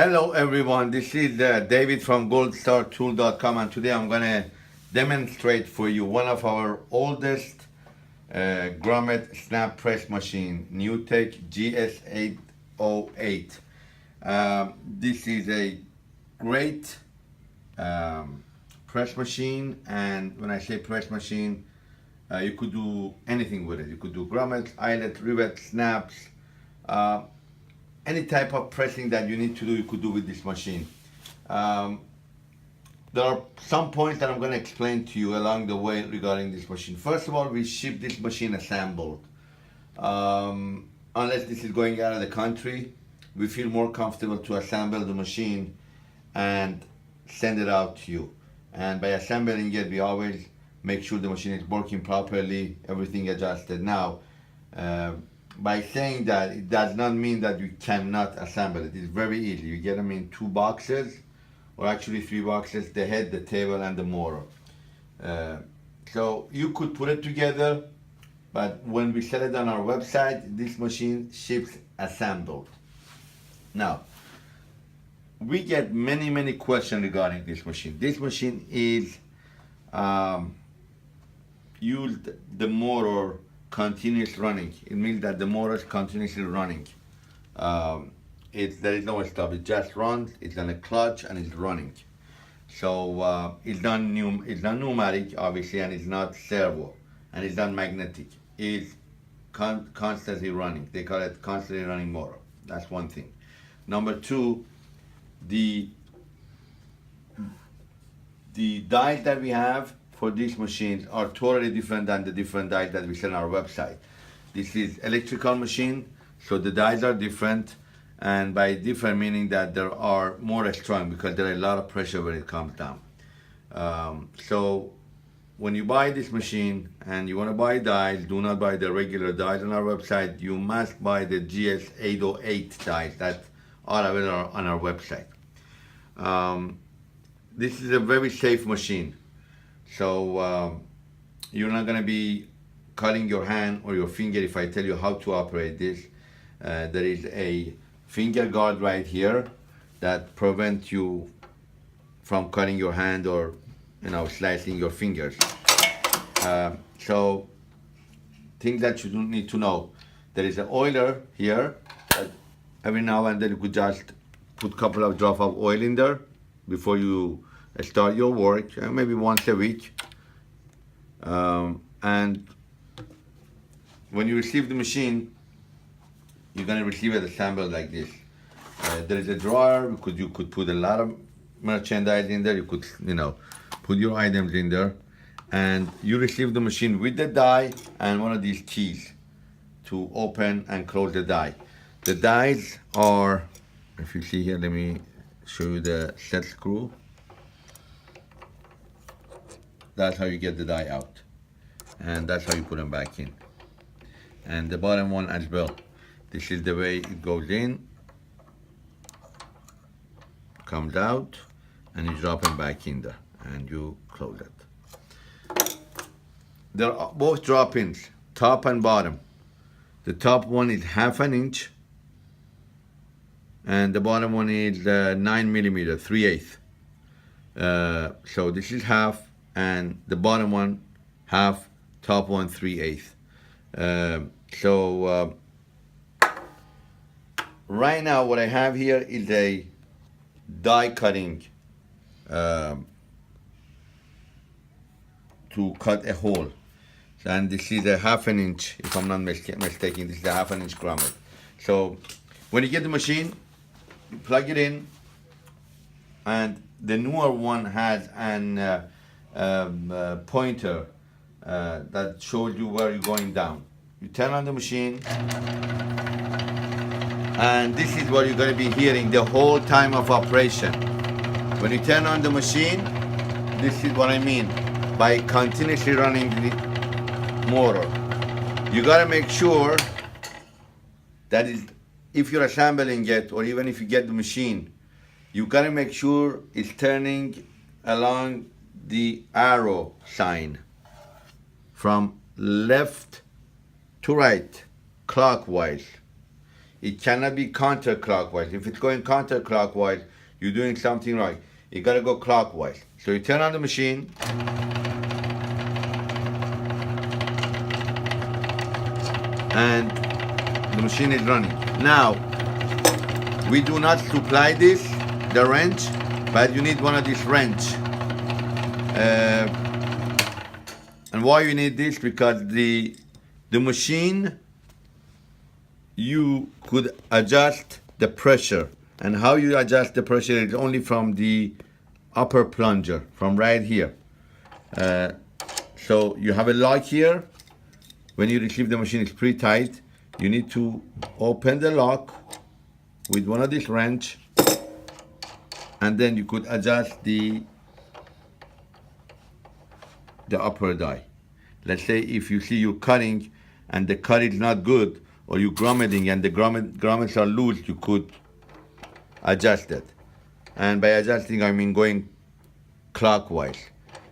Hello everyone, this is David from goldstartool.com, and today I'm going to demonstrate for you one of our oldest Grommet snap press machine, NewTek GS808. This is a great press machine, and when I say press machine, you could do anything with it. You could do grommets, eyelet, rivet, snaps, any type of pressing that you need to do, you could do with this machine. There are some points that I'm going to explain to you along the way regarding this machine. First of all, we ship this machine assembled. Unless this is going out of the country, we feel more comfortable to assemble the machine and send it out to you. And by assembling it, we always make sure the machine is working properly, everything adjusted. Now, by saying that, it does not mean that you cannot assemble it. It's very easy. You get them in 2 boxes, or actually 3 boxes: the head, the table, and the motor. So you could put it together, but when we sell it on our website, this machine ships assembled. Now, we get many questions regarding this machine. This machine is used the motor continuous running. It means that the motor is continuously running. There is no stop. It just runs. It's on a clutch and it's running. So it's not pneumatic, obviously, and it's not servo, and it's not magnetic. It's constantly running. They call it constantly running motor. That's one thing. Number two, the dies that we have for these machines are totally different than the different dies that we sell on our website. This is electrical machine, so the dies are different, and by different meaning that there are more strong because there are a lot of pressure when it comes down. So when you buy this machine and you want to buy dies, do not buy the regular dies on our website. You must buy the GS808 dies that are available on our website. This is a very safe machine. So you're not going to be cutting your hand or your finger if I tell you how to operate this. There is a finger guard right here that prevents you from cutting your hand or slicing your fingers. So things that you don't need to know. There is an oiler here that every now and then you could just put a couple of drops of oil in there before you start your work, maybe once a week. And when you receive the machine, you're gonna receive it assembled like this. There is a drawer. You could put a lot of merchandise in there. You could, put your items in there, and you receive the machine with the die and one of these keys to open and close the die. The dies are, if you see here, let me show you the set screw. That's how you get the die out, and that's how you put them back in. And the bottom one as well. This is the way it goes in, comes out, and you drop them back in there, and you close it. There are both drop-ins, top and bottom. The top one is 1/2 inch, and the bottom one is 9 millimeter, 3/8. So this is half, and the bottom one half, top one 3/8. Right now what I have here is a die cutting to cut a hole, and this is a 1/2 inch, if I'm not mistaken. This is a 1/2 inch grommet. So when you get the machine, you plug it in, and the newer one has an pointer that shows you where you're going down. You turn on the machine, and this is what you're going to be hearing the whole time of operation. When you turn on the machine, this is what I mean by continuously running the motor. You got to make sure that if you're assembling it, or even if you get the machine, you got to make sure it's turning along the arrow sign from left to right, clockwise. It cannot be counterclockwise. If it's going counterclockwise, you're doing something right. You gotta go clockwise. So you turn on the machine. And the machine is running. Now, we do not supply the wrench, but you need one of these wrench. And why you need this? Because the machine, you could adjust the pressure. And how you adjust the pressure is only from the upper plunger, from right here. So you have a lock here. When you receive the machine, it's pretty tight. You need to open the lock with one of these wrench, and then you could adjust the upper die. Let's say if you see you're cutting and the cut is not good, or you're grommeting and the grommets are loose, you could adjust it. And by adjusting, I mean going clockwise.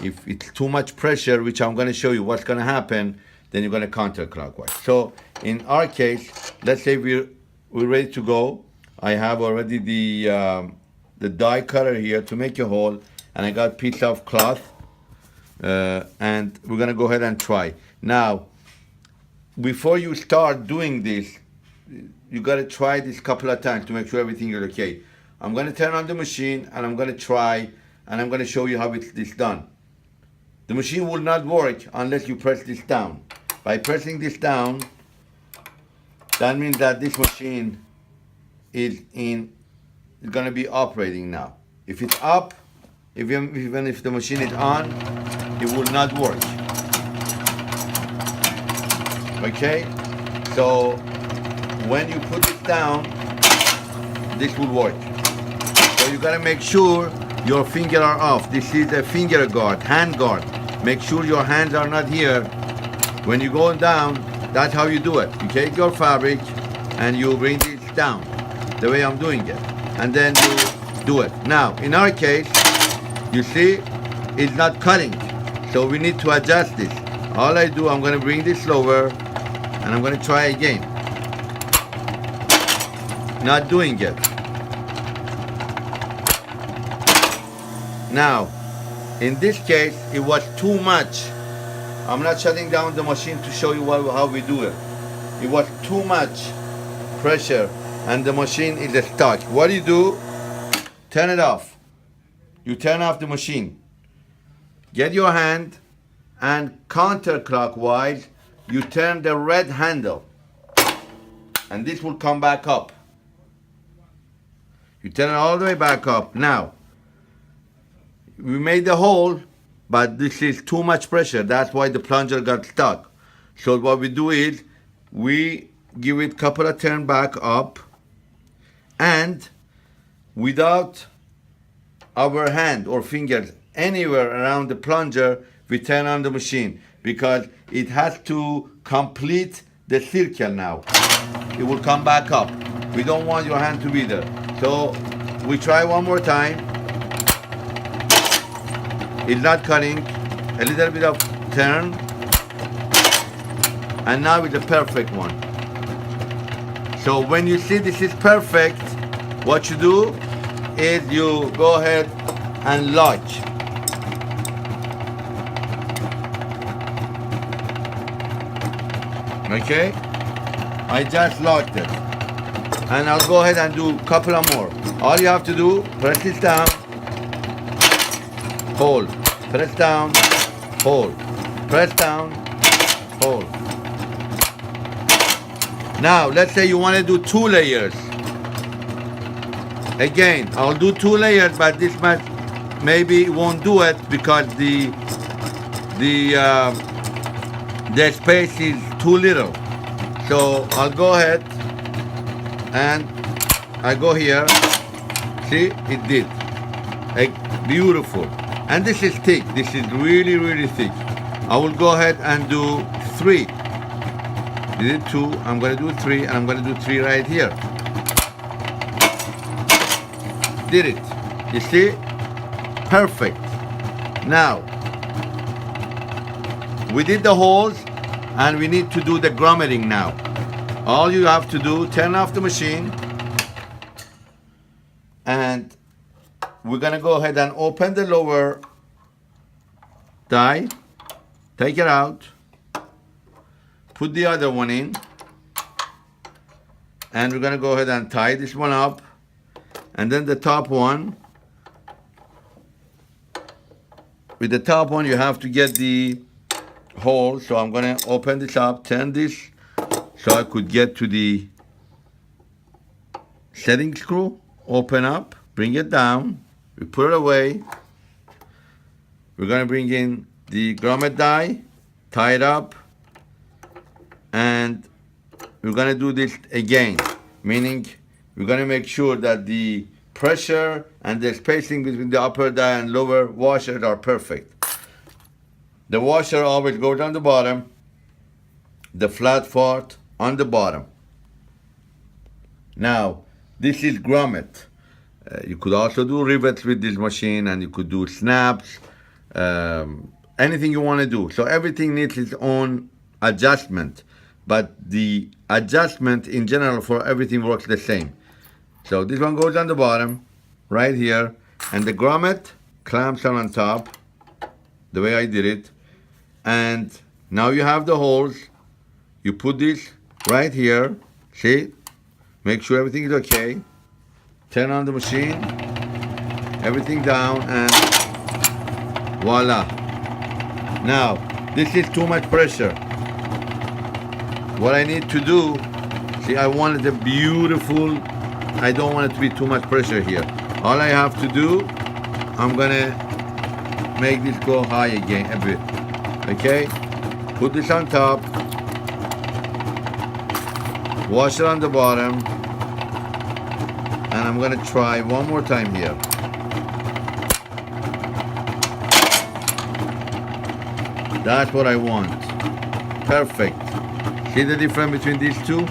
If it's too much pressure, which I'm going to show you what's going to happen, then you're going to counterclockwise. So in our case, let's say we're ready to go. I have already the die cutter here to make a hole, and I got a piece of cloth, and we're going to go ahead and try. Now, before you start doing this, you got to try this couple of times to make sure everything is okay. I'm going to turn on the machine, and I'm going to try, and I'm going to show you how it's done. The machine will not work unless you press this down. By pressing this down, that means that this machine is going to be operating now. If it's up, even if the machine is on, it will not work. Okay? So when you put it down, this will work. So you gotta make sure your fingers are off. This is a finger guard, hand guard. Make sure your hands are not here. When you go down, that's how you do it. You take your fabric and you bring this down, the way I'm doing it. And then you do it. Now, in our case, you see, it's not cutting. So we need to adjust this. All I do, I'm gonna bring this lower and I'm gonna try again. Not doing it. Now, in this case, it was too much. I'm not shutting down the machine to show you how we do it. It was too much pressure and the machine is stuck. What do you do? Turn it off. You turn off the machine. Get your hand and counterclockwise, you turn the red handle and this will come back up. You turn it all the way back up. Now, we made the hole, but this is too much pressure. That's why the plunger got stuck. So what we do is, we give it a couple of turns back up, and without our hand or fingers anywhere around the plunger, we turn on the machine, because it has to complete the circle now. It will come back up. We don't want your hand to be there. So we try one more time. It's not cutting. A little bit of turn. And now it's a perfect one. So when you see this is perfect, what you do is you go ahead and lock. Okay? I just locked it. And I'll go ahead and do a couple of more. All you have to do, press this down, hold, press down, hold, press down, hold. Now, let's say you want to do 2 layers. Again, I'll do 2 layers, but this might, maybe won't do it because the space is too little. So I'll go ahead and I go here. See, it did. Beautiful. And this is thick. This is really, really thick. I will go ahead and do 3. Did it 2, I'm going to do 3, and I'm going to do 3 right here. Did it. You see? Perfect. Now, we did the holes, and we need to do the grommeting now. All you have to do, turn off the machine, and we're gonna go ahead and open the lower die, take it out, put the other one in, and we're gonna go ahead and tie this one up, and then the top one. With the top one, you have to get the hole, so I'm gonna open this up, turn this so I could get to the setting screw, open up, bring it down, we put it away. We're gonna bring in the grommet die, tie it up, and we're gonna do this again, meaning we're gonna make sure that the pressure and the spacing between the upper die and lower washers are perfect. The washer always goes on the bottom, the flat part on the bottom. Now, this is grommet. You could also do rivets with this machine, and you could do snaps, anything you want to do. So everything needs its own adjustment, but the adjustment in general for everything works the same. So this one goes on the bottom, right here, and the grommet clamps are on top, the way I did it. And now you have the holes. You put this right here, see? Make sure everything is okay. Turn on the machine, everything down, and voila. Now, this is too much pressure. What I need to do, see, I want it beautiful. I don't want it to be too much pressure here. All I have to do, I'm gonna make this go high again a bit. Okay? Put this on top. Wash it on the bottom. And I'm gonna try one more time here. That's what I want. Perfect. See the difference between these two?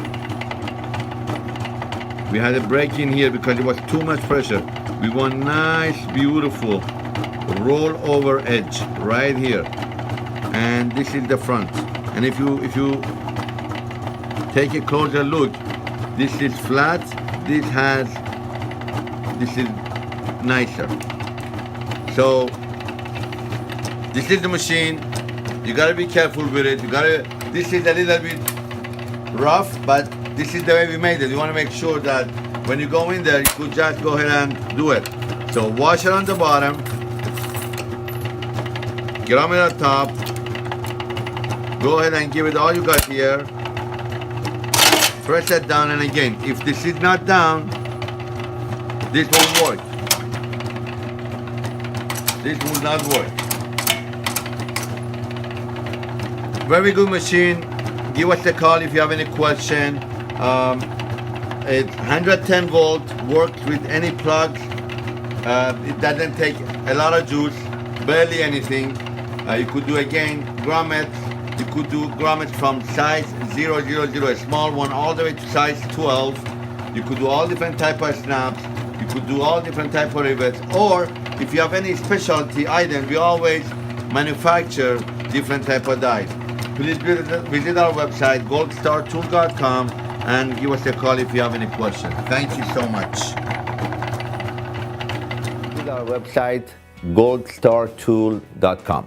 We had a break in here because it was too much pressure. We want nice, beautiful roll over edge right here. And this is the front. And if you take a closer look, this is flat, this is nicer. So this is the machine. You gotta be careful with it. This is a little bit rough, but this is the way we made it. You wanna make sure that when you go in there, you could just go ahead and do it. So wash it on the bottom, grommet on top, go ahead and give it all you got here. Press it down, and again, if this is not down, this won't work. This will not work. Very good machine. Give us a call if you have any question. It's 110 volt, works with any plugs. It doesn't take a lot of juice, barely anything. You could do again grommets. You could do grommets from size 000, a small one, all the way to size 12. You could do all different type of snaps. You could do all different type of rivets. Or if you have any specialty item, we always manufacture different type of dies. Please visit our website, goldstartool.com, and give us a call if you have any questions. Thank you so much. Visit our website, goldstartool.com.